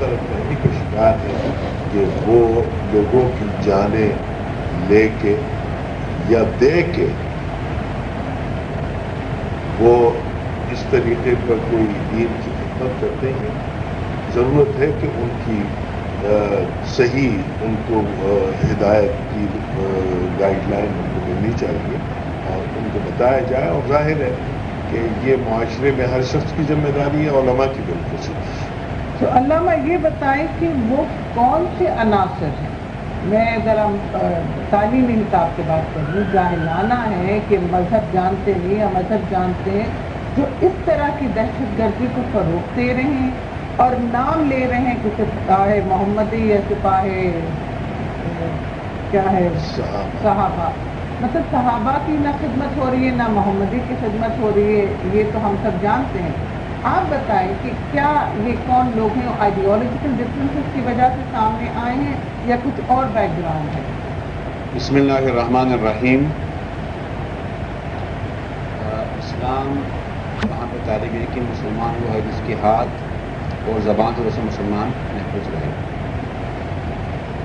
غلط فہمی کا شکار ہے کہ وہ لوگوں کی جانیں لے کے یا دے کے وہ اس طریقے پر کوئی دین کی خدمت کرتے ہیں. ضرورت ہے کہ ان کی صحیح ان کو ہدایت کی گائیڈ لائن ان کو ملنی چاہیے اور ان کو بتایا جائے. اور ظاہر ہے کہ یہ معاشرے میں ہر شخص کی ذمہ داری ہے، علماء کی بالخصوص. تو علامہ یہ بتائیں کہ وہ کون سے عناصر ہیں؟ میں ذرا تعلیمی نصاب کی بات کر رہی ہوں. جاہلانہ ہے کہ مذہب جانتے نہیں یا مذہب جانتے ہیں جو اس طرح کی دہشت گردی کو فروغ دے رہے ہیں اور نام لے رہے ہیں کہ سپاہ محمدی یا سپاہ کیا ہے صحابہ. مطلب صحابہ کی نہ خدمت ہو رہی ہے نہ محمدی کی خدمت ہو رہی ہے، یہ تو ہم سب جانتے ہیں. آپ بتائیں کہ کیا یہ کون لوگ ہیں؟ آئیڈیالوجیکل ڈفرینسز کی وجہ سے سامنے آئے ہیں یا کچھ اور بیک گراؤنڈ ہے؟ بسم اللہ الرحمن الرحیم. اسلام وہاں پہ تعلیم ہے کہ مسلمان وہ ہے جس کی ہاتھ اور زبان سے اسے مسلمان محفوظ رہے.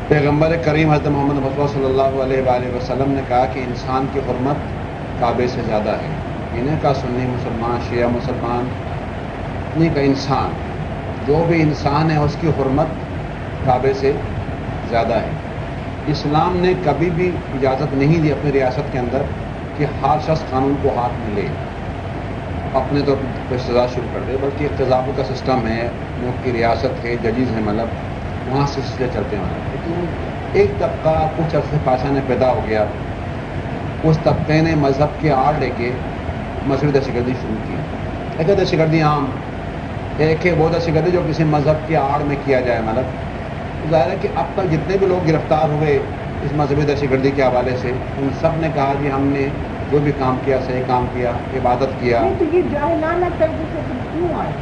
پیغمبر کریم حضرت محمد مصطفیٰ صلی اللہ علیہ وآلہ وسلم نے کہا کہ انسان کی حرمت کعبے سے زیادہ ہے. انہیں کا سنی مسلمان شیعہ مسلمان نہیں کا انسان، جو بھی انسان ہے اس کی حرمت کعبے سے زیادہ ہے. اسلام نے کبھی بھی اجازت نہیں دی اپنی ریاست کے اندر کہ ہر شخص قانون کو ہاتھ میں لے اپنے طور پر سزا شروع کر دے، بلکہ اقتضاب کا سسٹم ہے، ملک کی ریاست ہے، ججز ہیں، مطلب وہاں سے سلسلے چلتے ہیں. لیکن ایک طبقہ کچھ عرصے پاشا نے پیدا ہو گیا، اس طبقے نے مذہب کے آڑ لے کے مسجد دہشت گردی شروع کی. ایک ہے دہشت گردی عام، ایک ہے وہ دہشت گردی جو کسی مذہب کے آڑ میں کیا جائے. مطلب ظاہر ہے کہ اب تک جتنے بھی لوگ گرفتار ہوئے اس مذہبی دہشت گردی کے حوالے سے، ان سب نے کہا کہ ہم نے جو بھی کام کیا صحیح کام کیا، عبادت کیا. تو یہ جاہلانہ طرز سے کیوں آئے؟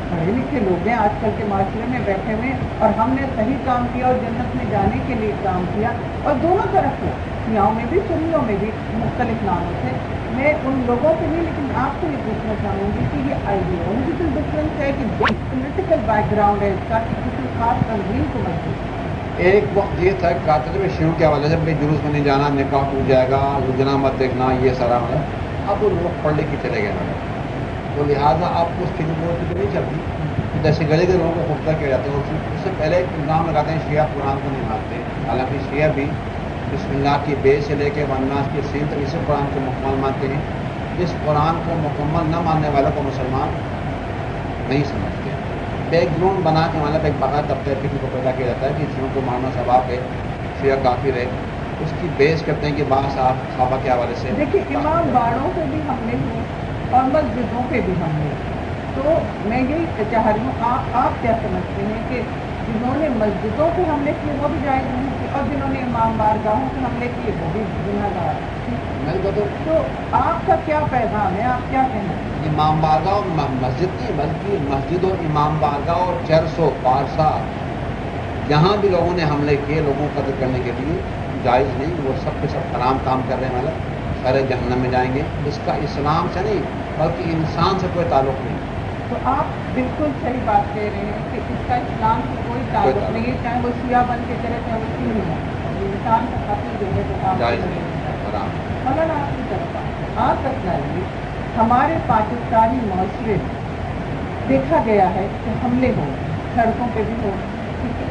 پڑھے لکھے لوگ ہیں آج کل کے معاشرے میں بیٹھے ہوئے اور ہم نے صحیح کام کیا اور جنت میں جانے کے لیے کام کیا، اور دونوں طرف ہوا، شیعوں میں بھی سنیوں میں بھی مختلف ناموں سے. میں ان لوگوں سے نہیں لیکن آپ سے یہ پوچھنا چاہوں گی کہ یہ آئیڈیالوجیکل ڈفرینس ہے کہ پولیٹیکل بیک گراؤنڈ ہے اس کا کہ کسی خاص تنظیم کو مضبوط. ایک وقت یہ تھا کہ کہتے تھے شیعوں کے حوالے سے اپنے جلوس میں نہیں جانا، نکاح ٹوٹ جائے گا، لجنا مت دیکھنا، یہ سارا مطلب اب وہ لوگ پڑھ لکھ کے چلے گئے. تو لہٰذا آپ کو اس کی ضرورت نہیں چلتی. جیسے گلے کے لوگوں کو پختہ کیا جاتا ہے، اس سے پہلے ایک الزام لگاتے ہیں شیعہ قرآن کو نہیں مانتے. حالانکہ شیعہ بھی بسم اللہ کی بے سے لے کے والناس کی سین تک اسے قرآن کو مکمل مانتے ہیں. اس قرآن کو مکمل نہ ماننے والوں کو مسلمان نہیں سمجھتے. بیک گراؤنڈ بنا کے مطلب ایک باقاعدہ طبقہ فکر کو پیدا کیا جاتا ہے کہ شیعوں کو ماننا ثواب ہے، شیعہ کافر ہے. اس کی بیس کرتے ہیں کہ بعض صحابہ کے حوالے سے. دیکھیے امام باڑوں پہ بھی حملے ہوئے اور مسجدوں پہ بھی حملے. تو میں یہی چاہ رہی ہوں آپ کیا سمجھتے ہیں کہ جنہوں نے مسجدوں پہ حملے کیے وہ بھی جائز نہیں تھے اور جنہوں نے امام بارگاہوں پہ حملے کیے وہ بھی گنہگار تھے؟ تو آپ کا کیا پیغام ہے، آپ کیا کہنا ہے؟ امام بارگاہ اور مسجد نہیں بلکہ مسجد اور امام بارگاہ اور چرس و پارسا جہاں بھی لوگوں نے حملے کیے لوگوں کو قتل کرنے کے لیے جائز نہیں. وہ سب کے سب حرام کام کر رہے ہیں، مطلب سارے جہنم میں جائیں گے. اس کا اسلام سے نہیں بلکہ انسان سے کوئی تعلق نہیں. تو آپ بالکل صحیح بات کہہ رہے ہیں کہ اس کا اسلام سے کوئی تعلق نہیں ہے، چاہے وہ شیعہ بن کے کرے چاہے وہ سنی ہو. انسان کا قتل جو ہے وہ جائز نہیں، حرام. مولانا آپ کی طرف آپ بتائیے، ہمارے پاکستانی معاشرے میں دیکھا گیا ہے کہ حملے ہو سڑکوں پہ بھی ہو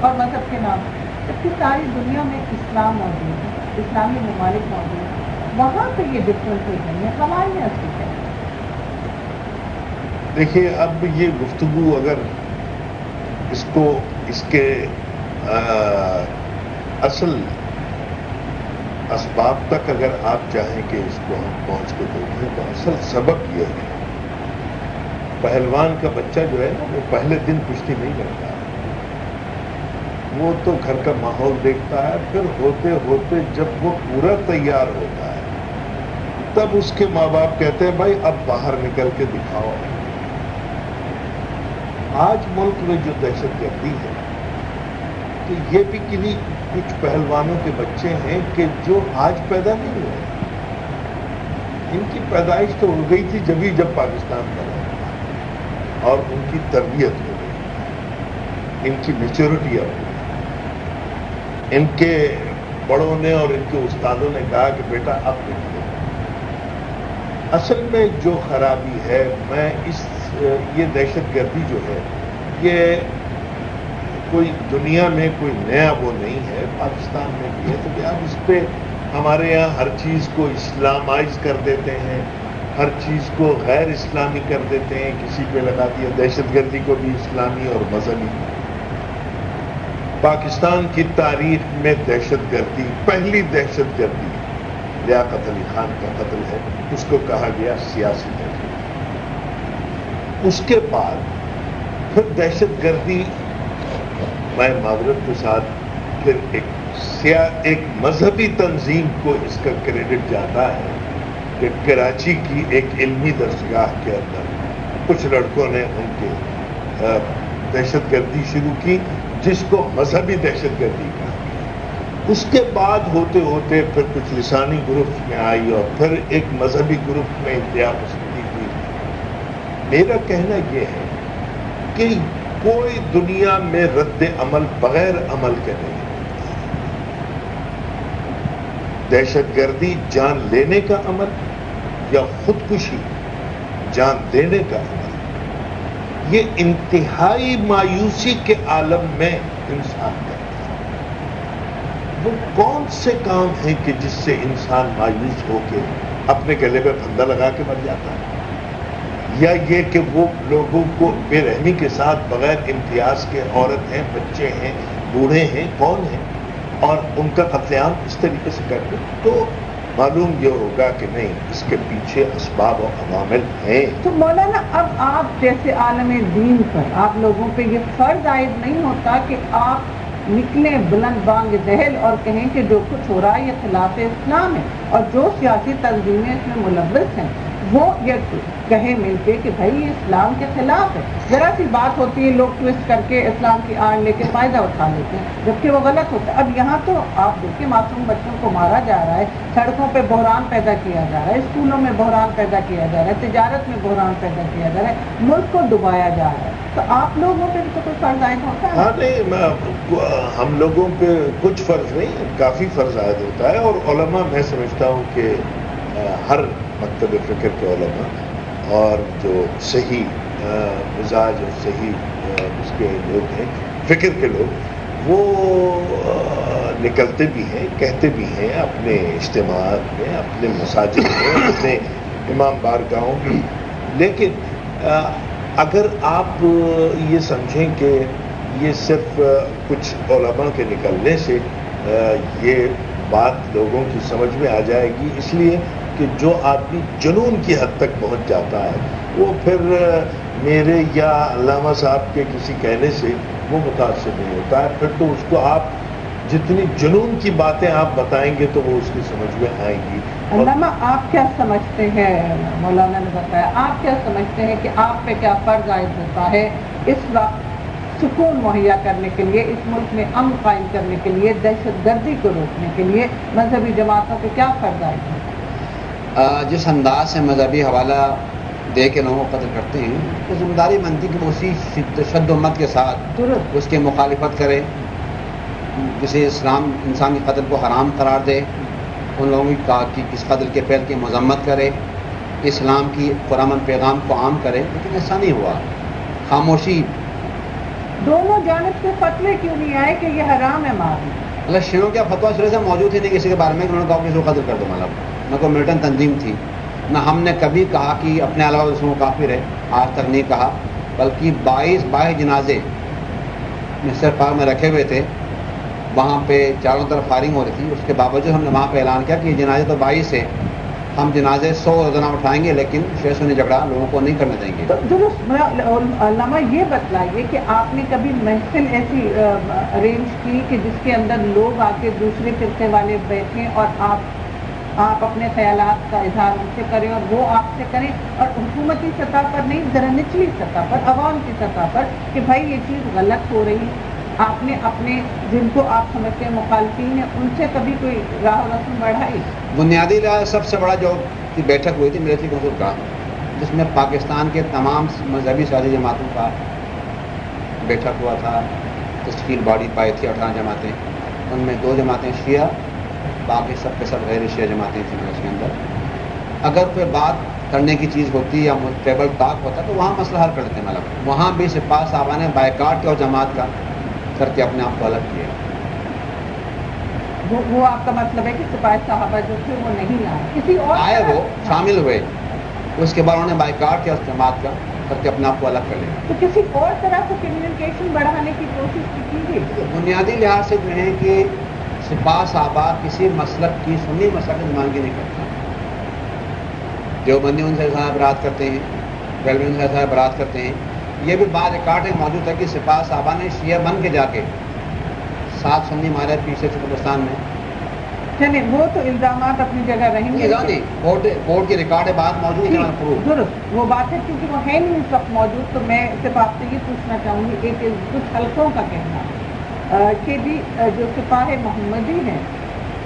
اور مذہب کے نام جبکہ ساری دنیا میں اسلام موجود ہے، اسلامی ممالک موجود ہیں، وہاں پہ یہ ڈفرینس نہیں ہے. ہمارے یہاں سے کیا؟ دیکھیے اب یہ گفتگو اگر اس کو اس کے اصل اسباب تک اگر آپ چاہیں کہ اس کو ہم پہنچ کے دیکھیں تو اصل سبب یہ ہے پہلوان کا بچہ جو ہے نا وہ پہلے دن کشتی نہیں کرتا، وہ تو گھر کا ماحول دیکھتا ہے، پھر ہوتے ہوتے جب وہ پورا تیار ہوتا ہے تب اس کے ماں باپ کہتے ہیں بھائی اب باہر نکل کے دکھاؤ. آج ملک میں جو دہشت گردی ہے کہ یہ بھی کچھ پہلوانوں کے بچے ہیں کہ جو آج پیدا نہیں ہوئے، ان کی پیدائش تو ہو گئی تھی جب پاکستان بنا اور ان کی تربیت ہو گئی. ان کی میچورٹی اب ان کے بڑوں نے اور ان کے استادوں نے کہا کہ بیٹا اب نکلو. اصل میں جو خرابی ہے میں یہ دہشت گردی جو ہے یہ کوئی دنیا میں کوئی نیا وہ نہیں ہے, پاکستان میں بھی ہے. تو اب اس پہ ہمارے یہاں ہر چیز کو اسلامائز کر دیتے ہیں, ہر چیز کو غیر اسلامی کر دیتے ہیں, کسی پہ لگا دیا دہشت گردی کو بھی اسلامی اور مذہبی. پاکستان کی تاریخ میں دہشت گردی پہلی دہشت گردی لیاقت علی خان کا قتل ہے, اس کو کہا گیا سیاسی دہشت. اس کے بعد پھر دہشت گردی میں معذرت کے ساتھ پھر ایک مذہبی تنظیم کو اس کا کریڈٹ جاتا ہے کہ کراچی کی ایک علمی درسگاہ کے اندر کچھ لڑکوں نے ان کے دہشت گردی شروع کی جس کو مذہبی دہشت گردی کہا. اس کے بعد ہوتے ہوتے پھر کچھ لسانی گروپ میں آئی اور پھر ایک مذہبی گروپ میں انتہا پسندی ہوئی. میرا کہنا یہ ہے کہ کوئی دنیا میں رد عمل بغیر عمل کے نہیں. دہشت گردی جان لینے کا عمل یا خودکشی جان دینے کا عمل, یہ انتہائی مایوسی کے عالم میں انسان کرتا ہے. وہ کون سے کام ہیں کہ جس سے انسان مایوس ہو کے اپنے گلے پہ پھندا لگا کے مر جاتا ہے, یا یہ کہ وہ لوگوں کو بے رحمی کے ساتھ بغیر امتیاز کے عورت ہیں, بچے ہیں, بوڑھے ہیں, کون ہیں, اور ان کا قتل عام اس طریقے سے کرتے, تو معلوم یہ ہوگا کہ نہیں اس کے پیچھے اسباب و عوامل ہیں. تو مولانا اب آپ جیسے عالم دین پر آپ لوگوں پہ یہ فرض عائد نہیں ہوتا کہ آپ نکلیں بلند بانگ دہل اور کہیں کہ جو کچھ ہو رہا ہے یہ خلاف اسلام ہے, اور جو سیاسی تنظیمیں اس میں ملوث ہیں وہ یہ کہیں مل کے کہ بھائی یہ اسلام کے خلاف ہے. ذرا سی بات ہوتی ہے لوگ ٹویسٹ کر کے اسلام کی آڑ لے کے فائدہ اٹھا لیتے ہیں, جبکہ وہ غلط ہوتا ہے. اب یہاں تو آپ دیکھیں معصوم بچوں کو مارا جا رہا ہے, سڑکوں پہ بحران پیدا کیا جا رہا ہے, اسکولوں میں بحران پیدا کیا جا رہا ہے, تجارت میں بحران پیدا کیا جا رہا ہے, ملک کو ڈبایا جا رہا ہے. تو آپ لوگوں پہ بھی تو کوئی فرض عائد ہوتا ہے؟ ہاں نہیں, ہم لوگوں پہ کچھ فرض نہیں, کافی فرض عائد ہوتا ہے. اور علماء میں سمجھتا ہوں کہ ہر مکتب فکر کے علماء اور جو صحیح مزاج اور صحیح اس کے لوگ ہیں, فکر کے لوگ, وہ نکلتے بھی ہیں, کہتے بھی ہیں اپنے اجتماعات میں, اپنے مساجد میں, اپنے امام بارگاہوں میں. لیکن اگر آپ یہ سمجھیں کہ یہ صرف کچھ علماء کے نکلنے سے یہ بات لوگوں کی سمجھ میں آ جائے گی, اس لیے کہ جو آدمی جنون کی حد تک پہنچ جاتا ہے وہ پھر میرے یا علامہ صاحب کے کسی کہنے سے وہ متاثر نہیں ہوتا ہے. پھر تو اس کو آپ جتنی جنون کی باتیں آپ بتائیں گے تو وہ اس کی سمجھ میں آئیں گی. علامہ آپ کیا سمجھتے ہیں, مولانا نے بتایا, آپ کیا سمجھتے ہیں کہ آپ پہ کیا فرض عائد ہوتا ہے اس وقت سکون مہیا کرنے کے لیے, اس ملک میں امن قائم کرنے کے لیے, دہشت گردی کو روکنے کے لیے مذہبی جماعتوں پہ کیا فرض عائد ہوتا ہے؟ جس انداز سے مذہبی حوالہ دے کے لوگوں کو قتل کرتے ہیں تو ذمہ داری بنتی کہ وہ اسی شد و مت کے ساتھ اس کی مخالفت کرے, جسے اسلام انسانی قتل کو حرام قرار دے, ان لوگوں کی اس قتل کے فعل کی مذمت کرے, اسلام کی پرامن پیغام کو عام کرے. لیکن ایسا نہیں ہوا, خاموشی. دونوں جانب سے فتوے کیوں نہیں آئے کہ یہ حرام ہے مارنا؟ اللہ شیعوں کا فتویٰ سرے سے موجود ہی نہیں کسی کے بارے میں کہ انہوں نے کہا کہ اس کو قتل کر دو. مطلب نہ کوئی ملٹن تنظیم تھی, نہ ہم نے کبھی کہا کہ اپنے علاوہ دوسروں کو کافر ہے, آج تک نہیں کہا. بلکہ 22 جنازے مسٹر پارک میں رکھے ہوئے تھے, وہاں پہ چاروں طرف فائرنگ ہو رہی تھی, اس کے باوجود ہم نے وہاں پہ اعلان کیا کہ یہ جنازے تو 22 ہے, ہم جنازے 100 روزانہ اٹھائیں گے لیکن شیخ سنی جھگڑا لوگوں کو نہیں کرنے دیں گے. تو درست. علامہ یہ بتلائیے کہ آپ نے کبھی محفل ایسی ارینج کی کہ جس کے اندر لوگ آ کے دوسرے فرقے والے بیٹھیں اور آپ اپنے خیالات کا اظہار ان سے کریں اور وہ آپ سے کریں, اور حکومتی سطح پر نہیں, ذرا نچلی سطح پر, عوام کی سطح پر, کہ بھائی یہ چیز غلط ہو رہی, آپ نے اپنے جن کو آپ سمجھتے ہیں مخالفین ہیں ان سے کبھی کوئی راہ و رسم بڑھائی؟ بنیادی لحاظ سب سے بڑا جو بیٹھک ہوئی تھی ملٹری کونسل کا, جس میں پاکستان کے تمام مذہبی سیاسی جماعتوں کا بیٹھک ہوا تھا, تشکیل باڑی پائی تھی 18 جماعتیں، ان میں 2 جماعتیں شیعہ، باقی سب کے سب غیر شیعہ جماعتیں تھیں اس کے اندر. اگر کوئی بات کرنے کی چیز ہوتی یا ٹیبل ٹاک ہوتا تو وہاں مسئلہ حل کر لیتے ہیں. مطلب وہاں بھی سپاہ صاحبہ نے بائیکاٹ کیا اور جماعت کا کر کے اپنے آپ کو الگ کیا. وہ آپ کا مطلب ہے کہ سپاہی صحابہ جو تھے وہ نہیں آئے، کسی اور آئے وہ شامل ہوئے، اس کے بعد انہوں نے بائیکاٹ کیا اس جماعت کا کر کے اپنے آپ کو الگ کر لیا. تو کسی اور طرح سے کمیونیکیشن بڑھانے کی کوشش کی گئی. بنیادی لحاظ سے جو ہے کہ سپاہ صحابہ کسی مسلک کی سنی مسلک کی نمائندگی نہیں کرتے. دیوبندی ان سے برات کرتے ہیں، بریلوی ان سے برات کرتے ہیں. یہ بھی بعض ریکارڈ موجود ہے کہ سپاہ صحابہ نے شیعہ بن کے جا کے 7 سنی مارے پیچھے سے ہندوستان میں. چلے وہ تو الزامات اپنی جگہ رہیں گے، کورٹ کی ریکارڈ بات موجود ہے. درست وہ بات ہے، کیونکہ وہ ہے نہیں اس وقت موجود. تو میں صرف آپ سے یہ پوچھنا چاہوں گی، ایک کچھ حلقوں کا کہنا کہ بھی جو سپاہ محمدی ہیں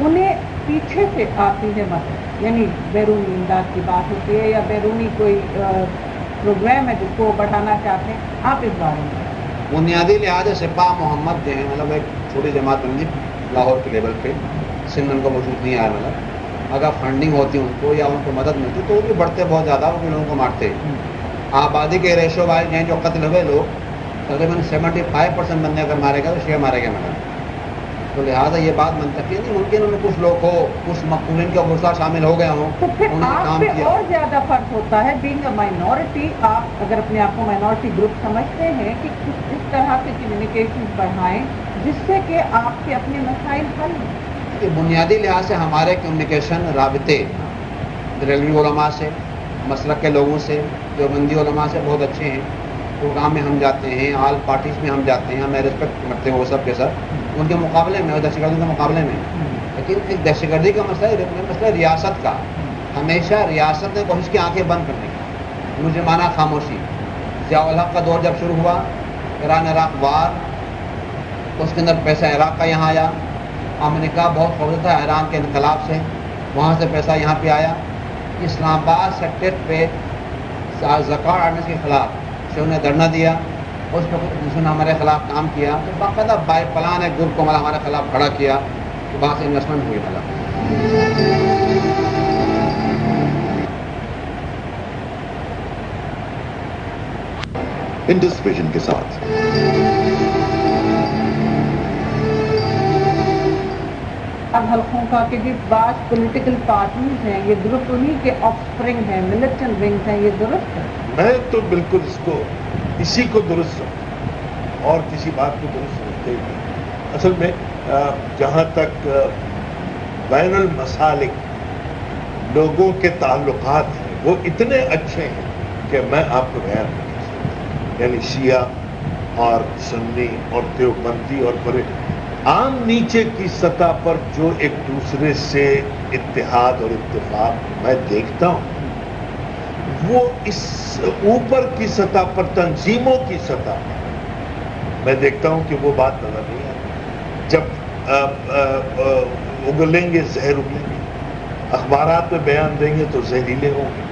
انہیں پیچھے سے آتی ہے مدد، یعنی بیرونی امداد کی بات ہوتی ہے یا بیرونی کوئی پروگرام ہے جس کو بڑھانا چاہتے ہیں. آپ اس بارے میں بنیادی لحاظ سے سپاہ محمد جو ہے مطلب ایک چھوٹی جماعت بنی لاہور کے لیول پہ، سندھ ان کو وجود نہیں آیا. مطلب اگر فنڈنگ ہوتی ان کو یا ان کو مدد ملتی تو وہ بھی بڑھتے بہت زیادہ، وہ بھی لوگوں کو مارتے. آبادی کے ریشو وائز ہیں جو قتل ہوئے لوگ تقریباً 75% بندے اگر مارے گئے تو شیعہ مارے گئے. مطلب تو لہٰذا یہ بات منطقی نہیں ممکن ان میں کچھ لوگ ہو، کچھ مقبولین کے غصہ شامل ہو گئے ہوں. تو پھر آپ پہ اور زیادہ فرق ہوتا ہے. بینگ اے مائنورٹی، آپ اگر اپنے آپ کو مائنورٹی گروپ سمجھتے ہیں کہ اس طرح سے کمیونیکیشن بڑھائیں جس سے کہ آپ کے اپنے مسائل حل ہوں. بنیادی لحاظ سے ہمارے کمیونیکیشن رابطے بریلوی علماء سے، مسلک کے لوگوں سے، دیوبندی علماء سے بہت اچھے ہیں. پروگرام میں ہم جاتے ہیں، آل پارٹیز میں ہم جاتے ہیں، ہمیں ریسپیکٹ کرتے ہیں وہ سب کے سب ان کے مقابلے میں اور دہشت گردی کے مقابلے میں. لیکن ایک دہشت گردی کا مسئلہ ریاست کا. ہمیشہ ریاست نے کوشش کی آنکھیں بند کرنے کی، مجرمانہ خاموشی. ضیاء الحق کا دور جب شروع ہوا، ایران عراق وار، اس کے اندر پیسہ عراق کا یہاں آیا. امریکہ بہت خوفزدہ تھا ایران کے انقلاب سے، وہاں سے پیسہ یہاں پہ آیا. اسلام آباد سیکٹریٹ پہ زکوٰۃ آرڈیننس کے خلاف انہوں نے دھرنا دیا، اس پہ دوسروں نے ہمارے خلاف کام کیا. تو باقاعدہ بائی پلان ایک گروپ کو ہمارے خلاف کھڑا کیا، تو وہاں سے انویسٹمنٹ ہوئی. انڈس ویژن کے ساتھ اب حلقوں کا کہ جی بعض پولیٹیکل پارٹیز ہیں یہ درست انہی کے آف سپرنگ ہیں، ملیٹنٹ ونگز ہیں، یہ درست ہے؟ میں تو بالکل اسی کو درست سمجھتا اور کسی بات کو درست سمجھتے ہی نہیں. اصل میں جہاں تک بین المسالک لوگوں کے تعلقات ہیں وہ اتنے اچھے ہیں کہ میں آپ کو بیان نہیں کر سکتا. یعنی شیعہ اور سنی اور دیوبندی اور بڑے عام نیچے کی سطح پر جو ایک دوسرے سے اتحاد اور اتفاق میں دیکھتا ہوں، وہ اس اوپر کی سطح پر تنظیموں کی سطح پر میں دیکھتا ہوں کہ وہ بات نظر نہیں آتی. جب اگلیں گے زہر اگلیں گے، اخبارات میں بیان دیں گے تو زہریلے ہوں گے.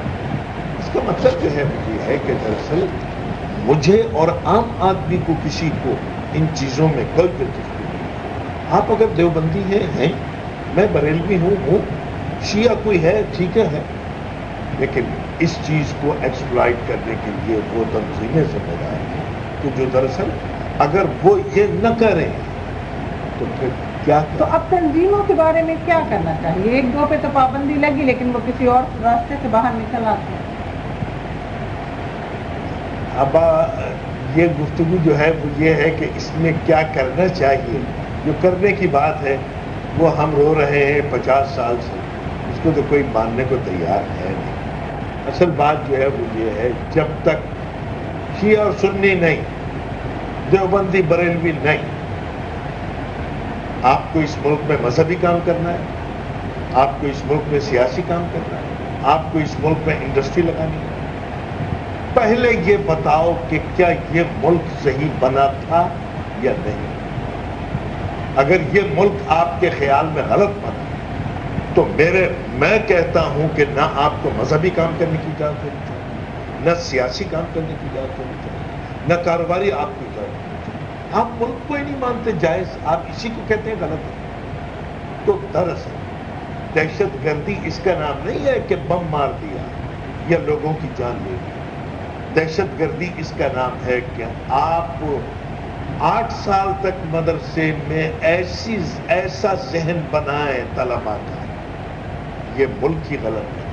اس کا مطلب جو ہے وہ یہ ہے کہ دراصل مجھے اور عام آدمی کو کسی کو ان چیزوں میں کوئی دلچسپی نہیں. آپ اگر دیوبندی ہیں، میں بریلوی ہوں، شیعہ کوئی ہے ٹھیک ہے، لیکن اس چیز کو ایکسپلائٹ کرنے کے لیے وہ تنظیمیں ذمہ دار ہیں کہ جو دراصل اگر وہ یہ نہ کریں تو پھر کیا تو اب تنظیموں کے بارے میں کیا کرنا چاہیے؟ ایک دو پہ تو پابندی لگی لیکن وہ کسی اور راستے سے باہر نکل آتے ہیں. اب یہ گفتگو جو ہے وہ یہ ہے کہ اس میں کیا کرنا چاہیے. جو کرنے کی بات ہے وہ ہم رو رہے ہیں 50 سال سے، اس کو تو کوئی ماننے کو تیار ہے نہیں. اصل بات جو ہے وہ یہ ہے جب تک شیعہ اور سنی نہیں، دیوبندی بریلوی نہیں، آپ کو اس ملک میں مذہبی کام کرنا ہے، آپ کو اس ملک میں سیاسی کام کرنا ہے، آپ کو اس ملک میں انڈسٹری لگانی ہے، پہلے یہ بتاؤ کہ کیا یہ ملک صحیح بنا تھا یا نہیں. اگر یہ ملک آپ کے خیال میں غلط بنا تو میں کہتا ہوں کہ نہ آپ کو مذہبی کام کرنے کی اجازت دینی چاہیے، نہ سیاسی کام کرنے کی اجازت دینی چاہیے، نہ کاروباری آپ کو اجازت دینی چاہیے. آپ ملک کو ہی نہیں مانتے جائز، آپ اسی کو کہتے ہیں غلط ہے۔ تو دراصل دہشت گردی اس کا نام نہیں ہے کہ بم مار دیا یا لوگوں کی جان لے لی۔ دہشت گردی اس کا نام ہے کہ آپ 8 سال تک مدرسے میں ایسا ذہن بنائیں طلبا کا، یہ ملک کی غلط ہے،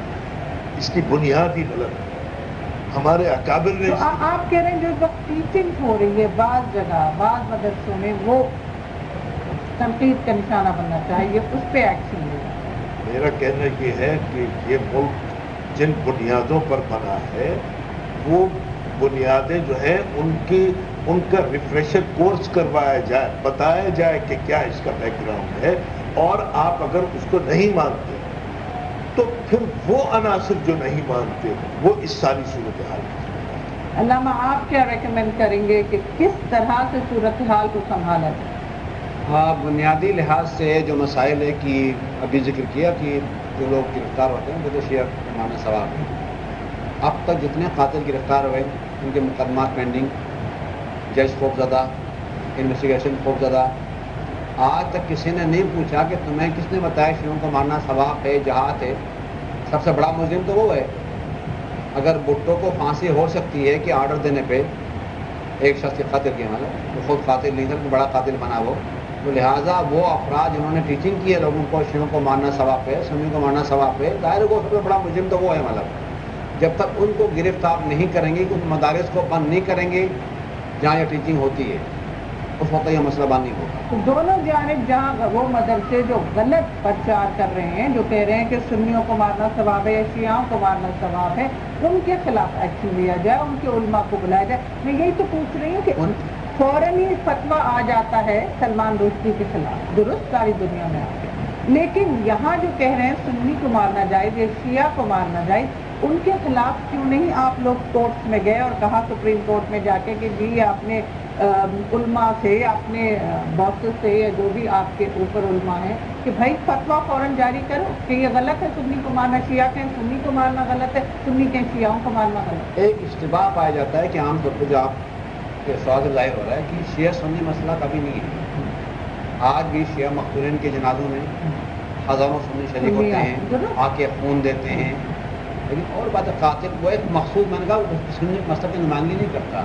اس کی بنیاد ہی غلط ہے۔ ہمارے اکابر نے تو آپ کہہ رہے ہیں جو اس وقت ٹیچنگ ہو رہی ہے بعض جگہ بعض مدرسوں میں، وہ تنقید کا نشانہ بننا چاہیے، اس پہ ایکشن لے۔ میرا کہنا یہ ہے کہ یہ ملک جن بنیادوں پر بنا ہے وہ بنیادیں جو ہے ان کا ریفریشر کورس کروایا جائے، بتایا جائے کہ کیا اس کا بیک گراؤنڈ ہے، اور آپ اگر اس کو نہیں مانتے تو پھر وہ عناصر جو نہیں مانتے وہ اس ساری صورتحال میں۔ علامہ آپ کیا ریکمینڈ کریں گے کہ کس طرح سے صورتحال کو سنبھالا جائے؟ ہاں، بنیادی لحاظ سے جو مسائل ہے کہ ابھی ذکر کیا کہ جو لوگ گرفتار ہوتے ہیں وہ تو شیعہ امام ثواب ہے۔ اب تک جتنے قاتل گرفتار ہوئے ان کے مقدمات پینڈنگ، جج خوف زدہ، انویسٹیگیشن خوف زدہ، آج تک کسی نے نہیں پوچھا کہ تمہیں کس نے بتایا شیعوں کو مارنا ثواب ہے، جہاد ہے۔ سب سے بڑا مجرم تو وہ ہے۔ اگر بھٹو کو پھانسی ہو سکتی ہے کہ آرڈر دینے پہ ایک شخص کے قتل کیا، مطلب وہ خود قاتل نہیں تھا، بڑا قاتل بنا وہ، تو لہٰذا وہ افراد جنہوں نے ٹیچنگ کی ہے لوگوں کو شیعوں کو مارنا ثواب ہے، سنیوں کو مارنا ثواب ہے، ظاہر کو سب سے بڑا مجرم تو وہ ہے۔ مطلب جب تک ان کو گرفتار نہیں کریں گے، ان مدارس کو بند نہیں کریں گے جہاں یہ ٹیچنگ ہوتی ہے، اس وقت یہ مسئلہ بند نہیں ہوگا۔ تو دونوں جانب جہاں وہ مدرسے جو غلط پرچار کر رہے ہیں، جو کہہ رہے ہیں کہ سنیوں کو مارنا ثواب ہے یا شیعوں کو مارنا ثواب ہے، ان کے خلاف ایکشن لیا جائے، ان کے علماء کو بلایا جائے۔ میں یہی تو پوچھ رہی ہوں کہ فوراً ہی فتویٰ آ جاتا ہے سلمان رشدی کے خلاف، درست ساری دنیا میں آ گیا، لیکن یہاں جو کہہ رہے ہیں سنی کو مارنا جائز یا شیعہ کو مارنا جائز، ان کے خلاف کیوں نہیں آپ لوگ کورٹس میں گئے اور کہا سپریم کورٹ میں جا کے کہ جی آپ نے علماء سے، اپنے باسز سے، یا جو بھی آپ کے اوپر علماء ہیں، کہ بھائی فتویٰ فوراً جاری کرو کہ یہ غلط ہے سنی کو مارنا، شیعہ کہیں سنی کو مارنا غلط ہے، سنی کہیں شیعوں کو مارنا غلط ہے۔ ایک اشتباہ پایا جاتا ہے کہ عام طور پہ جو آپ کے سوال ظاہر ہو رہا ہے کہ شیعہ سنی مسئلہ کبھی نہیں ہے۔ آج بھی شیعہ مقتولین کے جنازوں میں ہزاروں سنی شریک ہوتے ہیں، آ کے خون دیتے ہیں، لیکن اور بات ہے قاتل وہ ایک مخصوص میں نے کہا سنی مسئلہ کی نمائندگی نہیں کرتا۔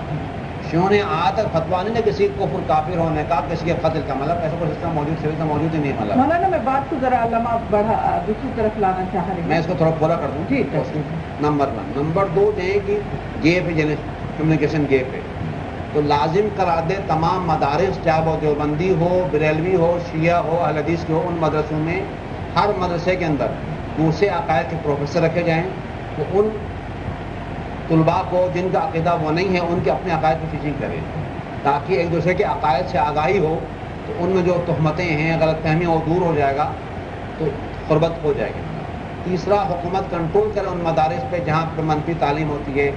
شیعوں نے آج تک فتویٰ نہیں کسی کفر کافر ہونے کا، کسی کے قتل کا، مطلب ایسا کوئی سسٹم موجود ہی نہیں۔ مطلب مولانا میں بات کو ذرا علامہ بڑھا دوسری طرف لانا چاہ رہی ہوں، میں اس کو تھوڑا پورا کر دوں۔ جی نمبر 1 نمبر 2 جو ہے کہ گیپ ہے، کمیونیکیشن گیپ ہے، تو لازم کرا دے تمام مدارس، چاہے وہ دیوبندی ہو، بریلوی ہو، شیعہ ہو، اہل حدیث کے ہو، ان مدرسوں میں ہر مدرسے کے اندر دوسرے عقائد کے پروفیسر رکھے جائیں، تو ان طلباء کو جن کا عقیدہ وہ نہیں ہے ان کے اپنے عقائد کی ٹیچنگ کریں، تاکہ ایک دوسرے کے عقائد سے آگاہی ہو، تو ان میں جو تہمتیں ہیں، غلط فہمیاں، وہ دور ہو جائے گا، تو قربت ہو جائے گی۔ تیسرا، حکومت کنٹرول کرے ان مدارس پہ جہاں پہ منفی تعلیم ہوتی ہے،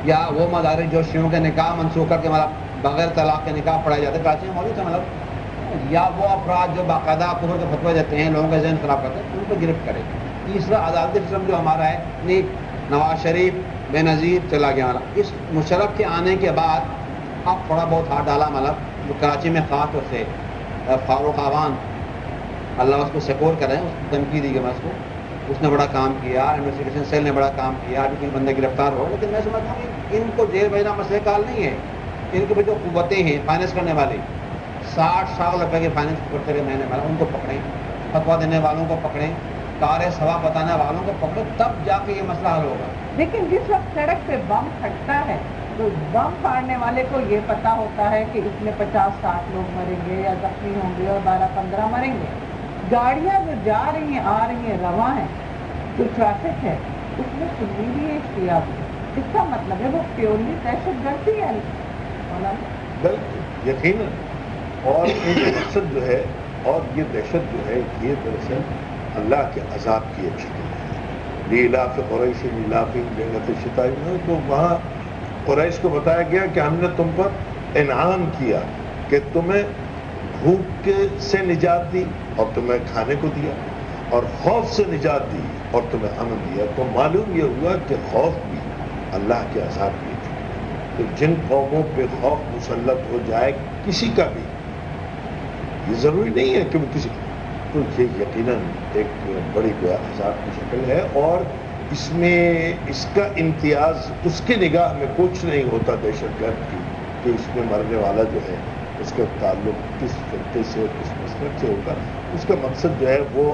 یا وہ مدارس جو شیعوں کے نکاح منسوخ کر کے مطلب بغیر طلاق کے نکاح پڑھائے جاتے ہیں، کراچی میں موجود ہے، مطلب یا وہ افراد جو باقاعدہ کفر کے فتوے دیتے ہیں، لوگوں کا ذہن خراب کرتے ہیں، ان کو گرفت کرے۔ تیسرا، عدالتی سسٹم جو ہمارا ہے، نواز شریف بے نظیر چلا گیا، اس مشرف کے آنے کے بعد اب تھوڑا بہت ہاتھ ڈالا، مطلب جو کراچی میں خاص طور سے فاروق آوان، اللہ اس کو سپور کریں، اس کو دھمکی دی گئی، میں اس نے بڑا کام کیا، انویسٹیگیشن سیل نے بڑا کام کیا، ابھی کوئی بندے گرفتار ہو، لیکن میں سمجھتا ہوں کہ ان کو جیل بھیجنا مسئلہ کال نہیں ہے۔ ان کے جو قوتیں ہیں فائننس کرنے والی، 60 روپے کے فائننس کرتے ہوئے مہینے میں، ان کو پکڑیں، فتویٰ دینے والوں کو پکڑیں، کار ثواب بتانے والوں کو پکڑیں، تب جا کے یہ مسئلہ حل ہوگا۔ لیکن جس وقت سڑک پہ بم پھٹتا ہے تو بم پھاڑنے والے کو یہ پتا ہوتا ہے کہ اس میں 50-60 لوگ مریں گے یا زخمی ہوں گے اور 12-15 مریں گے۔ گاڑیاں جو جا رہی ہیں، آ رہی ہیں، رواں ہیں، جو ٹریفک ہے اس میں سنی بھی ہے، شیعہ بھی، اس کا مطلب ہے وہ پیورلی دہشت گردی ہے۔ بالکل یقیناً، اور ان کا مقصد جو ہے، اور یہ دہشت جو ہے، یہ دراصل اللہ کے عذاب کی ایک شکل ہے۔ لیلاف قریش لیلافہم رحلۃ الشتاء، تو وہاں قریش کو بتایا گیا کہ ہم نے تم پر انعام کیا کہ تمہیں بھوک سے نجات دی اور تمہیں کھانے کو دیا، اور خوف سے نجات دی اور تمہیں امن دیا۔ تو معلوم یہ ہوا کہ خوف بھی اللہ کے عذاب کی ایک شکل ہے۔ تو جن قوموں پہ خوف مسلط ہو جائے کسی کا بھی، یہ ضروری نہیں ہے کہ وہ کسی، تو یہ یقیناً ایک بڑی عذاب کی شکل ہے، اور اس میں اس کا امتیاز اس کی نگاہ میں کچھ نہیں ہوتا دہشت گرد کی کہ اس میں مرنے والا جو ہے اس کا تعلق کس خطے سے کس مسلک سے ہوگا. اس کا مقصد جو ہے وہ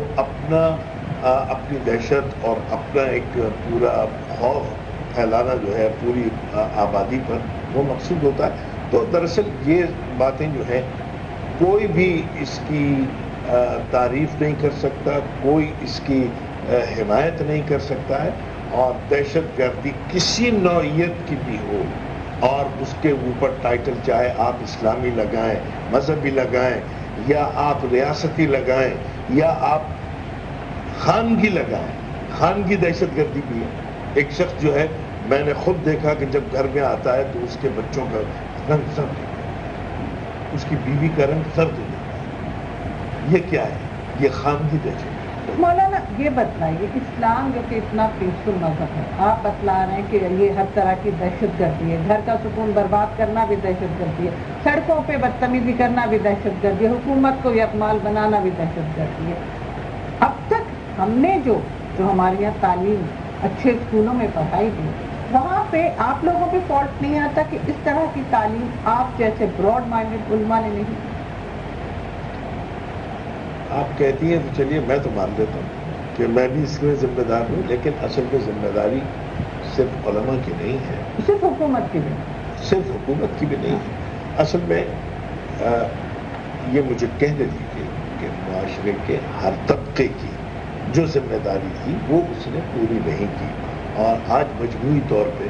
اپنی دہشت اور اپنا ایک پورا خوف پھیلانا جو ہے پوری آبادی پر، وہ مقصود ہوتا ہے. تو دراصل یہ باتیں جو ہیں کوئی بھی اس کی تعریف نہیں کر سکتا، کوئی اس کی حمایت نہیں کر سکتا ہے، اور دہشت گردی کسی نوعیت کی بھی ہو، اور اس کے اوپر ٹائٹل چاہے آپ اسلامی لگائیں، مذہبی لگائیں، یا آپ ریاستی لگائیں، یا آپ خانگی لگائیں، خانگی دہشت گردی بھی ہے. ایک شخص جو ہے، میں نے خود دیکھا کہ جب گھر میں آتا ہے تو اس کے بچوں کا رنگ سرد ہو جاتا ہے، اس کی بیوی کا رنگ سرد ہو جاتا ہے. یہ کیا ہے؟ یہ خانگی دہشت. مولانا یہ بتلائیے، اسلام جو کہ اتنا پیسفل مذہب ہے، آپ بتلا رہے ہیں کہ یہ ہر طرح کی دہشت گردی ہے، گھر کا سکون برباد کرنا بھی دہشت گردی ہے، سڑکوں پہ بدتمیزی کرنا بھی دہشت گردی ہے، حکومت کو یکمال بنانا بھی دہشت گردی ہے. اب تک ہم نے جو ہمارے یہاں تعلیم اچھے اسکولوں میں پڑھائی دی، وہاں پہ آپ لوگوں پہ فالٹ نہیں آتا کہ اس طرح کی تعلیم آپ جیسے براڈ مائنڈڈ علماء نے نہیں دی؟ آپ کہتی ہیں تو چلیے میں تو مان لیتا ہوں کہ میں بھی اس میں ذمہ دار ہوں، لیکن اصل میں ذمہ داری صرف علماء کی نہیں ہے، صرف حکومت کی نہیں، صرف حکومت کی بھی نہیں ہے. اصل میں یہ مجھے کہنے دیجیے کہ معاشرے کے ہر طبقے کی جو ذمہ داری تھی وہ اس نے پوری نہیں کی، اور آج مجموعی طور پہ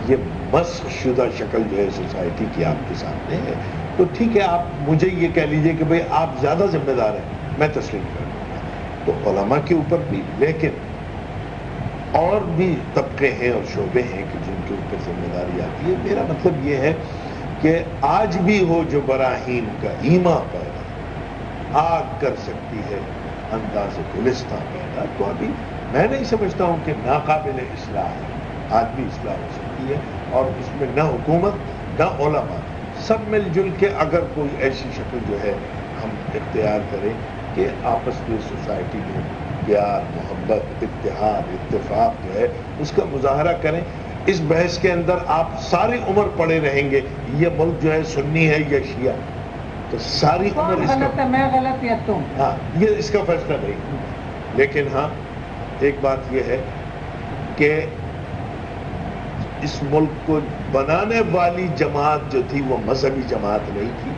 یہ مسخ شدہ شکل جو ہے سوسائٹی کی آپ کے سامنے ہے. تو ٹھیک ہے، آپ مجھے یہ کہہ لیجئے کہ بھئی آپ زیادہ ذمہ دار ہیں، میں تسلیم کر دوں گا. تو علماء کے اوپر بھی، لیکن اور بھی طبقے ہیں اور شعبے ہیں کہ جن کے اوپر ذمہ داری آتی ہے. میرا مطلب یہ ہے کہ آج بھی ہو جو براہین کا ایما پیدا آگ کر سکتی ہے انداز گلستہ پیدا، تو ابھی میں نہیں سمجھتا ہوں کہ ناقابل اصلاح ہے. آج بھی اصلاح ہو سکتی ہے، اور اس میں نہ حکومت نہ علماء، سب مل جل کے اگر کوئی ایسی شکل جو ہے ہم اختیار کریں کہ آپس میں سوسائٹی میں پیار، محبت، اتحاد، اتفاق جو ہے اس کا مظاہرہ کریں. اس بحث کے اندر آپ ساری عمر پڑے رہیں گے یہ ملک جو ہے سنی ہے یا شیعہ، تو ساری عمر کون اس غلط ہے، میں غلط یا تم؟ ہاں، یہ اس کا فیصلہ نہیں. لیکن ہاں ایک بات یہ ہے کہ اس ملک کو بنانے والی جماعت جو تھی وہ مذہبی جماعت نہیں تھی،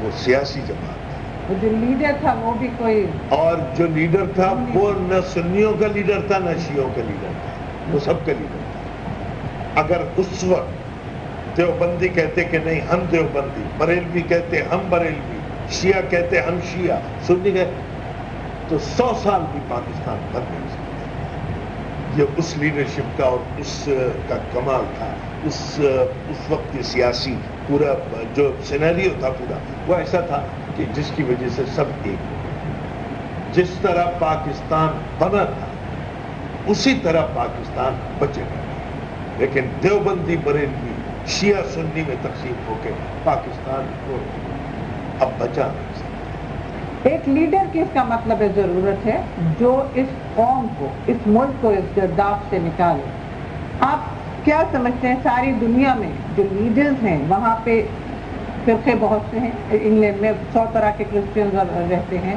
وہ سیاسی جماعت تھی. وہ جو لیڈر تھا وہ بھی کوئی، اور جو لیڈر تھا وہ نہ سنیوں کا لیڈر تھا نہ شیعوں کا لیڈر تھا، وہ سب کا لیڈر تھا. اگر اس وقت دیوبندی کہتے کہ نہیں ہم دیوبندی، بریلوی کہتے ہم بریلوی، شیعہ کہتے ہم شیعہ، سنی کہتے، تو 100 سال بھی پاکستان بن نہیں سکتا. یہ اس لیڈرشپ کا اور اس کا کمال تھا. اس وقت سیاسی پورا جو سینیریو تھا پورا وہ ایسا تھا کہ جس کی وجہ سے سب ایک ہو گئے. جس طرح پاکستان بنا تھا اسی طرح پاکستان بچے گا. لیکن دیوبندی بریلوی شیعہ سنی میں تقسیم ہو کے پاکستان کو اب بچا نہیں سکتا. ایک لیڈر کی اس کا مطلب ہے ضرورت ہے جو اس قوم کو، اس ملک کو اس گرداب سے نکالے. آپ کیا سمجھتے ہیں ساری دنیا میں جو لیڈرز ہیں وہاں پہ فرقے بہت سے ہیں، انگلینڈ میں 100 طرح کے کرسچنز رہتے ہیں،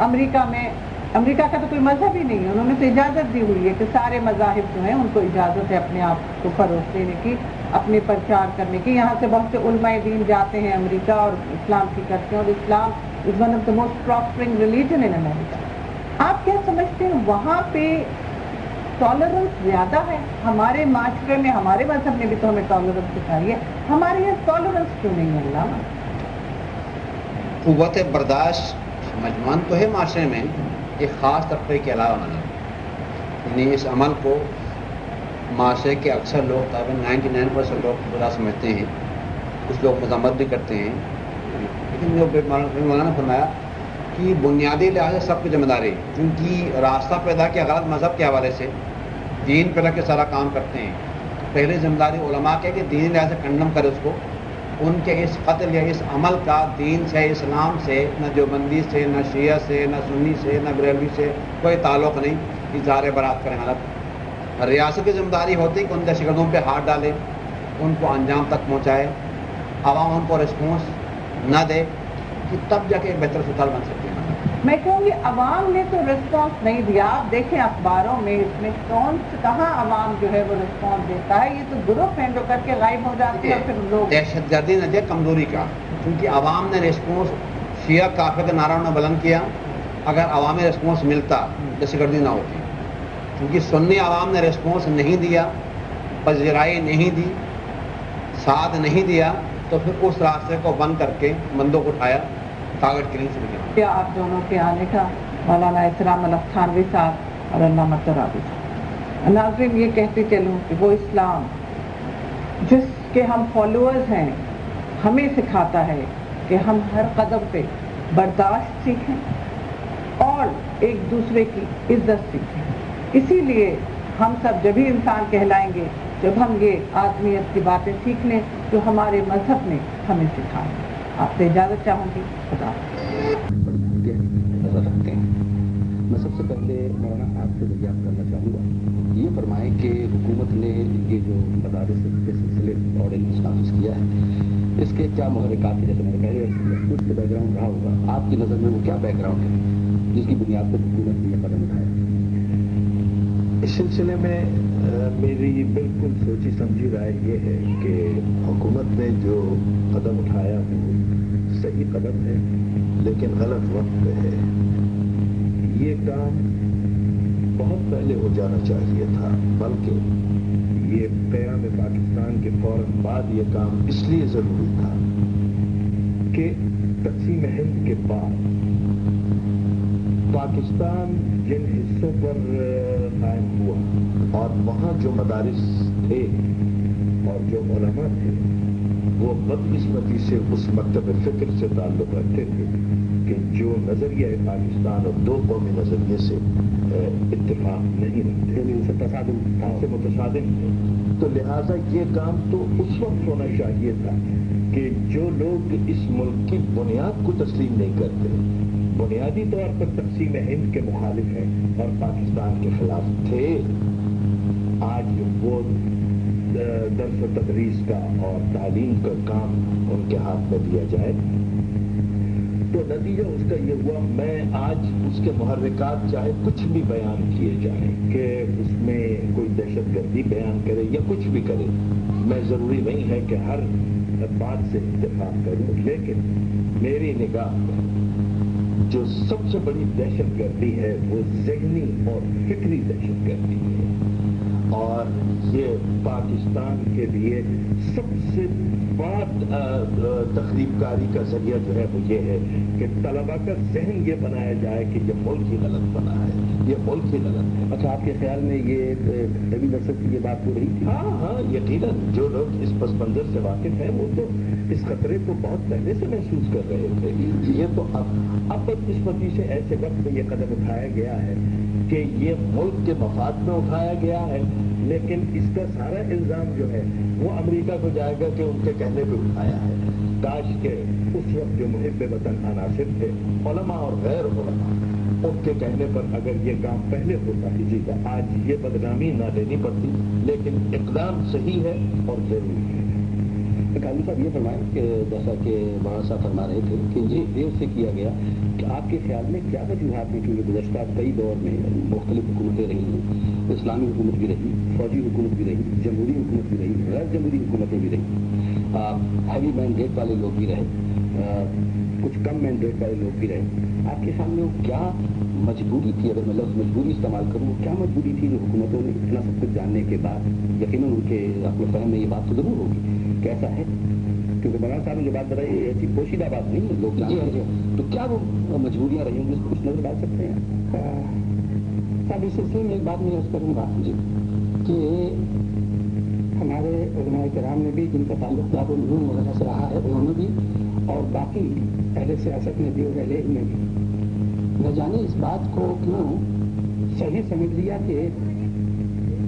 امریکہ کا تو کوئی مذہب ہی نہیں ہے، انہوں نے تو اجازت دی ہوئی ہے کہ سارے مذاہب جو ہیں ان کو اجازت ہے اپنے آپ کو فروغ دینے کی، اپنے پرچار کرنے کی. یہاں سے بہت سے علماء دین جاتے ہیں امریکہ اور اسلام کی کرتے ہیں، اور Islam is one of the most prospering religion in America. آپ کیا سمجھتے ہیں وہاں پہ ٹالرنس زیادہ ہے؟ ہمارے معاشرے میں ہمارے مذہب نے بھی تو ہمیں ٹالرنس سکھائی ہے، ہمارے یہاں ٹالرنس کیوں نہیں ہے علامہ؟ قوت برداشت مجموعاً تو ہے معاشرے میں، ایک خاص طبقے کے علاوہ نہیں. یعنی اس عمل کو معاشرے کے اکثر لوگ، تقریباً 99% لوگ برا سمجھتے ہیں، کچھ لوگ مذمت بھی کرتے ہیں. لیکن جو مولانا نے فرمایا کہ بنیادی لحاظ سے سب کی ذمہ داری، کیونکہ راستہ پیدا کیا غلط مذہب کے حوالے سے، دین پہ رکھ کے سارا کام کرتے ہیں. پہلے ذمہ داری علماء کے کہ دینی لحاظ سے کنڈم کرے اس کو. ان کے اس قتل یا اس عمل کا دین سے اسلام سے نہ دیوبندی سے نہ شیعہ سے نہ سنی سے نہ بریلوی سے کوئی تعلق نہیں. اظہار برات کریں. حالت ریاست کی ذمہ داری ہوتی کہ ان دہشت گردوں پہ ہاتھ ڈالے, ان کو انجام تک پہنچائے, عوام ان کو رسپانس نہ دے کہ تب جا کے بہتر صورتحال بن سکتی ہے. میں کہوں گی عوام نے تو رسپانس نہیں دیا. آپ دیکھیں اخباروں میں اس میں کہاں عوام جو ہے وہ رسپانس دیتا ہے. یہ تو گروپ ہیں جو کر کے غائب ہو جاتے ہیں اور پھر لوگ دہشت گردی نہ دے کمزوری کا, کیونکہ عوام نے رسپانس شیعہ کافر کا نعرہ نے بلند کیا. اگر عوامی رسپانس ملتا دہشت گردی نہ ہوتی, کیونکہ سنی عوام نے رسپانس نہیں دیا, پذیرائی نہیں دی, ساتھ نہیں دیا, تو پھر اس راستے کو بند کر کے بندوں کو اٹھایا, ٹارگٹ کلنگ شروع کیا. آپ دونوں کے آنے کا مولانا اسلام الحق تھانوی صاحب اور علامہ ترابی صاحب. ناظرین یہ کہتے چلوں کہ وہ اسلام جس کے ہم فالوورز ہیں ہمیں سکھاتا ہے کہ ہم ہر قدم پہ برداشت سیکھیں اور ایک دوسرے کی عزت سیکھیں. اسی لیے ہم سب جبھی انسان کہلائیں گے جب ہم یہ آدمیت کی باتیں سیکھ لیں جو ہمارے مذہب نے ہمیں سکھائیں. آپ سے اجازت چاہوں گی. خدا نظر رکھتے ہیں. میں سب سے پہلے مولانا آپ سے دریافت کرنا چاہوں گا, یہ فرمائیں کہ حکومت نے یہ جو مدارس کے سلسلے آرڈیننس نافذ کیا ہے اس کے کیا محرکات ہیں؟ جیسے میں نے پہلے کچھ بیک گراؤنڈ رہا ہوگا, آپ کی نظر میں وہ کیا بیک گراؤنڈ ہے جس کی بنیاد پر حکومت نے یہ قدم اٹھایا؟ اس سلسلے میں میری بالکل سوچی سمجھی رائے یہ ہے کہ حکومت نے جو قدم اٹھایا وہ صحیح قدم ہے, لیکن غلط وقت پہ ہے. یہ کام بہت پہلے ہو جانا چاہیے تھا, بلکہ یہ قیام پاکستان کے فوراً بعد یہ کام اس لیے ضروری تھا کہ تقسیم ہند کے بعد پاکستان جن حصوں پر قائم ہوا اور وہاں جو مدارس تھے اور جو علماء تھے وہ بدقسمتی سے اس مکتب فکر سے تعلق رکھتے تھے کہ جو نظریہ پاکستان اور دو قومی نظریے سے اتفاق نہیں رکھتے, ان سے متصادم تھے. تو لہٰذا یہ کام تو اس وقت ہونا چاہیے تھا کہ جو لوگ اس ملک کی بنیاد کو تسلیم نہیں کرتے, بنیادی طور پر تقسیم ہند کے مخالف ہیں اور پاکستان کے خلاف تھے, آج وہ درس و تدریس کا اور تعلیم کا کام ان کے ہاتھ میں دیا جائے. تو نتیجہ اس کا یہ ہوا, میں آج اس کے محرکات چاہے کچھ بھی بیان کیے جائیں کہ اس میں کوئی دہشت گردی بیان کرے یا کچھ بھی کرے, میں ضروری نہیں ہے کہ ہر بات سے اتفاق کروں, لیکن میری نگاہ میں جو سب سے بڑی دہشت گردی ہے وہ ذہنی اور فکری دہشت گردی ہے. اور یہ پاکستان کے لیے سب سے بڑا تخریب کاری کا ذریعہ جو ہے وہ یہ ہے کہ طلباء کا ذہن یہ بنایا جائے کہ یہ ملک ہی غلط بنا ہے, یہ ملک ہی غلط ہے. اچھا, آپ کے خیال میں یہ نبی درست کی یہ بات ہو رہی تھی؟ ہاں, یقیناً جو لوگ اس پس منظر سے واقف ہیں وہ تو اس خطرے کو بہت پہلے سے محسوس کر رہے تھے. یہ تو اب بدقسمتی سے ایسے وقت میں یہ قدم اٹھایا گیا ہے کہ یہ ملک کے مفاد میں اٹھایا گیا ہے, لیکن اس کا سارا الزام جو ہے وہ امریکہ کو جائے گا کہ ان کے کہنے پہ اٹھایا ہے. کاش کے اس وقت جو محب وطن عناصر تھے, علماء اور غیر علماء, ان کے کہنے پر اگر یہ کام پہلے ہوتا کسی کا, آج یہ بدنامی نہ لینی پڑتی. لیکن اقدام صحیح ہے اور ضروری ہے. قاضی صاحب یہ فرمائیں کہ جیسا کہ مولانا صاحب فرما رہے تھے کہ یہ دیر سے کیا گیا, کہ آپ کے خیال میں کیا وجوہات ہیں؟ کیونکہ گزشتہ کئی دور میں مختلف حکومتیں رہی ہیں, اسلامی حکومت بھی رہی, فوجی حکومت بھی رہی, جمہوری حکومت بھی رہی, غیر جمہوری حکومتیں بھی رہی, ہیوی مینڈیٹ والے لوگ بھی رہے, کچھ کم مینڈیٹ والے لوگ بھی رہے. آپ کے سامنے وہ کیا مجبوری تھی, اگر میں لفظ مجبوری استعمال کروں, کیا مجبوری تھی جو حکومتوں نے اتنا سب کچھ جاننے کے بعد, یقیناً ان کے اپنے فہم میں یہ بات تو ضرور ہوگی کیسا ہے, کیونکہ مولانا صاحب نے جو بات بتائی ایسی پوشیدہ بات نہیں ہے, لوگ جانتے ہیں, تو کیا وہ مجبوریاں رہی ہوں گی, اس کو کچھ نظر ڈال سکتے ہیں؟ صاحب اس سلسلے میں ایک بات میں عرض کروں گا جی کہ ہمارے علماء کرام نے بھی, جن کا تعلق دارالعلوم وغیرہ سے رہا ہے, انہوں نے بھی, اور باقی اہل سیاست نے بھی اور اہل علم نے بھی, نہ جانے اس بات کو کیوں صحیح سمجھ لیا کہ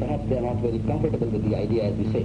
perhaps they are not very comfortable with the idea as we say।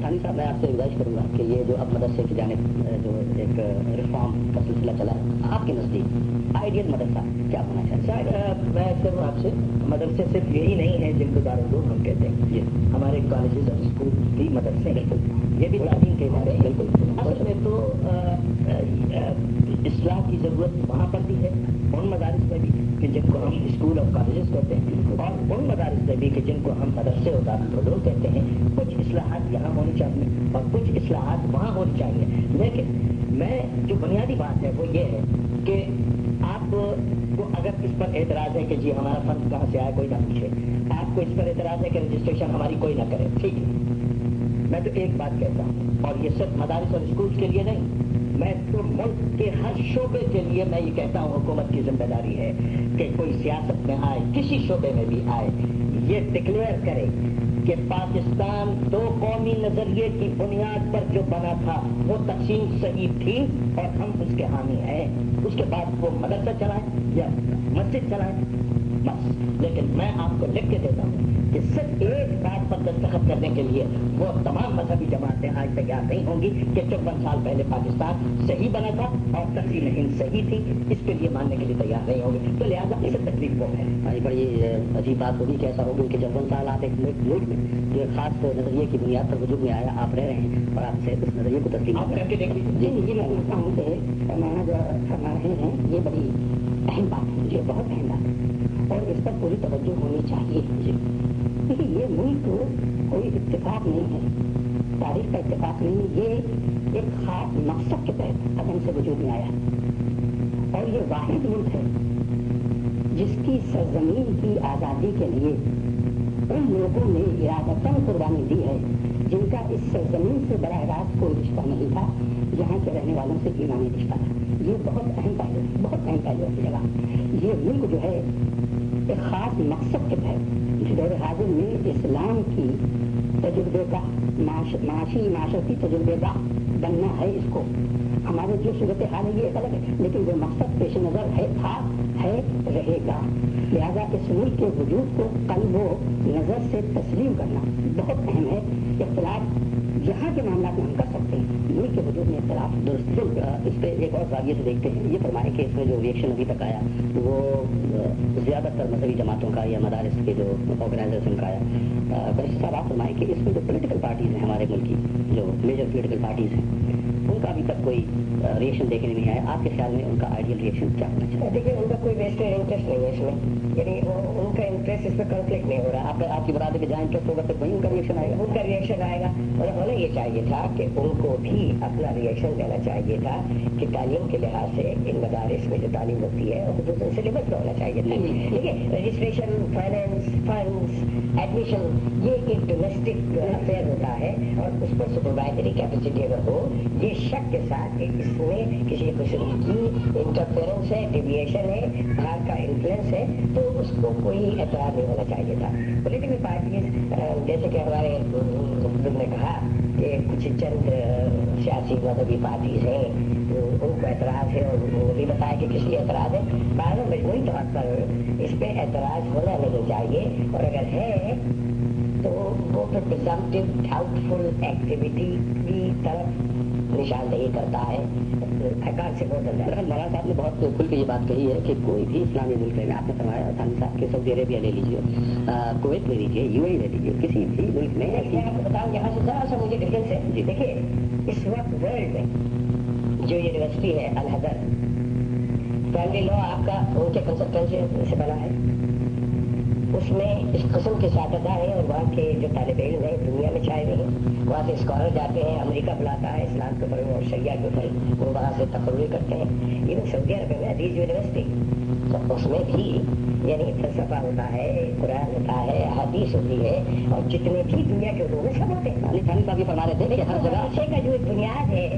تھانی صاحب میں آپ سے گزارش کروں گا کہ یہ جو اب مدرسے کی جانب جو ایک ریفارم کا سلسلہ چلا ہے، آپ کے نزدیک آئیڈیل مدرسہ کیا ہونا چاہیے؟ میں کہوں آپ سے، مدرسے صرف یہی نہیں ہے جن کو دارالعلوم ہم کہتے ہیں، ہمارے کالجز اور اسکول بھی مدرسے ہیں، یہ بھی تعلیم کے ادارے ہیں۔ بالکل اصل میں تو اصلاح کی ضرورت وہاں پر بھی ہے، ان مدارس میں بھی کہ جن کو ہم اسکول اور کالجز کہتے ہیں، اور ان مدارس میں بھی کہ جن کو ہم مدرسے اور دارالعلوم کہتے ہیں۔ کچھ اصلاحات یہاں ہونی چاہیے اور کچھ اصلاحات وہاں ہونی چاہیے، لیکن میں جو بنیادی بات ہے وہ یہ ہے کہ آپ کو اگر اس پر اعتراض ہے کہ جی ہمارا فنڈ کہاں سے آیا کوئی نہ پوچھے، آپ کو اس پر اعتراض ہے کہ رجسٹریشن ہماری کوئی نہ کرے، ٹھیک ہے، میں تو ایک بات کہتا ہوں، اور یہ صرف مدارس اور اسکولس کے لیے نہیں، میں تو ملک کے ہر شعبے کے لیے میں یہ کہتا ہوں حکومت کی ذمہ داری ہے کہ کوئی سیاست میں آئے، کسی شعبے میں بھی آئے، یہ ڈکلیئر کرے کہ پاکستان دو قومی نظریے کی بنیاد پر جو بنا تھا وہ تقسیم صحیح تھی اور ہم اس کے حامی ہیں، اس کے بعد وہ مدرسہ چلائیں یا مسجد چلائیں بس، لیکن میں آپ کو لکھ کے دیتا ہوں کہ صرف ایک بات پر دستخط کرنے کے لیے وہ تمام مذہبی جماعتیں آج تیار نہیں ہوں گی کہ 54 سال پہلے پاکستان صحیح بنا تھا اور تقسیم ہند صحیح تھی، اس کے لیے ماننے کے لیے تیار نہیں ہوں گے، تو لہٰذا اسے تکلیف وہ ہے۔ بڑی عجیب بات ہوگی کہ ایسا ہوگی کہ 54 سال آپ ایک ملک میں جو ایک خاص نظریے کی بنیاد پر وجود میں آیا، آپ رہ رہے ہیں اور آپ سے اس نظریے کو تسلیم آپ کر کے دیکھ لیجیے۔ جی میں سمجھتا ہوں کہ فرمانا جو فرما رہے ہیں یہ بڑی اہم بات ہے، یہ بہت اہم بات ہے اور اس پر پوری توجہ ہونی چاہیے۔ دیکھیے یہ ملک کوئی اتفاق نہیں ہے، تاریخ کا اتفاق نہیں، یہ ایک خاص مقصد کے تحت عدم سے وجود میں آیا اور یہ واحد ملک ہے جس کی سرزمین کی آزادی کے لیے ان لوگوں نے ارادتاً قربانی دی ہے جن کا اس سرزمین سے براہ راست کوئی رشتہ نہیں تھا، یہاں کے رہنے والوں سے ایمانی رشتہ تھا۔ یہ بہت اہم پہلو ہے، بہت اہم پہلو ہے جگہ۔ یہ ملک جو ہے ایک خاص مقصد کے تحت دور حاضر میں اسلام کی تجربے کا معاشرتی تجربے کا بننا ہے، اس کو ہمارے جو صورتحال ہے یہ ایک الگ ہے، لیکن جو مقصد پیش نظر ہے تھا ہے رہے گا، لہذا اس ملک کے وجود کو قلب و نظر سے تسلیم کرنا بہت اہم ہے۔ اختلاف یہاں کے معاملات میں ہم کر سکتے ہیں، ملک کے وجود میں اختلاف درست۔ اس پہ ایک اور زاویے سے دیکھتے ہیں، یہ فرمائیں کہ اس میں جو ریئیکشن ابھی تک آیا وہ زیادہ تر مذہبی جماعتوں کا یا مدارس کے جو آرگنائزیشن کا آیا، بریسٹر صاحب آپ فرمائیں کہ اس میں جو پولیٹیکل پارٹیز ہیں ہمارے ملک کی، جو میجر پولیٹیکل پارٹیز ہیں، ان کا ابھی تک کوئی ریئیکشن دیکھنے نہیں آیا، آپ کے خیال میں ان کا آئیڈیل ریئیکشن کیا ہونا چاہیے؟ دیکھیے ان کا کوئی ویسٹرن انٹرسٹ نہیں ہے اس میں، یعنی ان کا انٹرسٹ اس میں کنفلکٹ نہیں ہو رہا۔ آپ کی مراد ہے کہ جہاں انٹرسٹ ہوگا تو وہیں ان کا ریئیکشن آئے گا، ان کا ریئیکشن آئے گا، اور ہونا یہ چاہیے تھا کہ ان کو بھی اپنا ریئیکشن دینا چاہیے تھا کہ تعلیم کے لحاظ سے ان مدارس میں جو تعلیم ہوتی ہے وہ خصوصاً سلیبس میں ہونا چاہیے تھا۔ دیکھیے رجسٹریشن، فائنینس، فنڈس، ایڈمیشن یہ ایک ڈومیسٹک افیئر ہوتا ہے اور اس پر سپروائزری کیپیسٹی اگر ہو، یہ شک کے ساتھ کہ اس میں کسی قسم کی انٹرفیئرنس ہے، ڈیویشن ہے، باہر کا انفلوئنس ہے، تو اس کو کوئی اعتراض نہیں ہونا چاہیے تھا۔ پولیٹیکل پارٹیز جیسے کہ ہمارے بزرگ نے کہا کہ کچھ چند سیاسی مذہبی پارٹیز ہیں ان کو اعتراض ہے، اور وہ بھی بتایا کہ کس لیے اعتراض ہے، بعض مجموعی طور پر اس پہ اعتراض ہونا نہیں چاہیے، اور اگر ہے تو وہ پھر پرزمپٹیو ڈاؤٹ فل ایکٹیویٹی کی طرف نشاندہی کرتا ہے۔ مولانا صاحب نے بہت کھل کے یہ بات کہی ہے کہ کوئی بھی اسلامی ملک میں، آپ نے فرمایا ثانی صاحب کے سعودی عربیہ لے لیجیے، کویت لے لیجیے، یو اے لے لیجیے، کسی بھی ملک میں میں آپ کو بتاؤں یہاں سے ذرا سا مجھے ڈفرینس ہے۔ دیکھیے اس وقت ورلڈ میں جو یونیورسٹی ہے الحدر، فیملی لا آپ کا ان کے کنسلٹنسی سے بنا ہے، اس میں اس قسم کے سیاستدان ہیں اور وہاں کے جو طالب علم ہیں دنیا میں چھائے ہوئے ہیں، وہاں سے اسکالر جاتے ہیں، امریکہ بلاتا ہے اسلام کے اوپر اور شریعہ کے اوپر، وہ وہاں سے تقرری کرتے ہیں۔ ایون سعودی عرب میں حدیث یونیورسٹی، تو اس میں بھی یعنی فلسفہ ہوتا ہے، قرآن ہوتا ہے، حدیث ہوتی ہے، اور جتنے بھی دنیا کے علوم میں سب ہوتے ہیں۔ ثانی صاحب یہ فرما رہے تھے کہ ہر جگہ کا جو ایک بنیاد ہے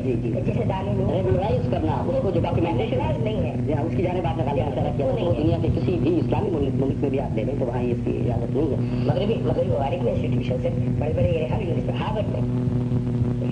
جسے ریگولرائز کرنا، اس کو جو ڈاکیومنٹیشن نہیں ہے، اس کی جانب آپ نے غالباً کیا وہ دنیا کے کسی بھی اسلامی ملک میں بھی آپ لے لیں تو وہاں اس کی اجازت نہیں ہے۔ مغربی ممالک میں انسٹیٹیوشن سے بڑے بڑے ہر یونیورسٹی، ہارورڈ میں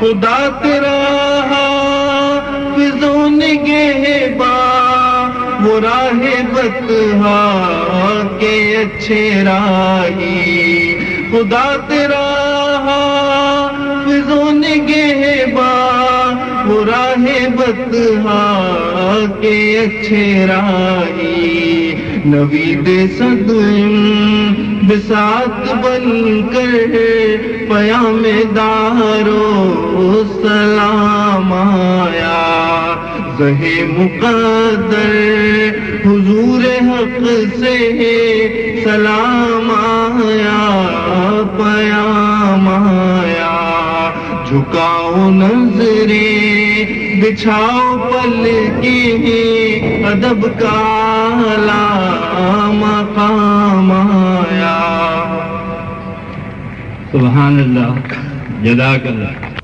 خدا تیرا حافظوں نگہباں وہ راہ بتہا کے اچھے راہی خدا تیرا حافظوں نگہباں وہ راہ بتہا کے اچھے راہی نوید صد بساط بن کر پیام دارو سلام آیا زہے مقدر حضور حق سے سلام آیا پیام آیا جھکاؤ نظریں بچھاؤ پلکیں ادب کا اعلیٰ مقام آیا. سبحان اللہ. جزاک اللہ.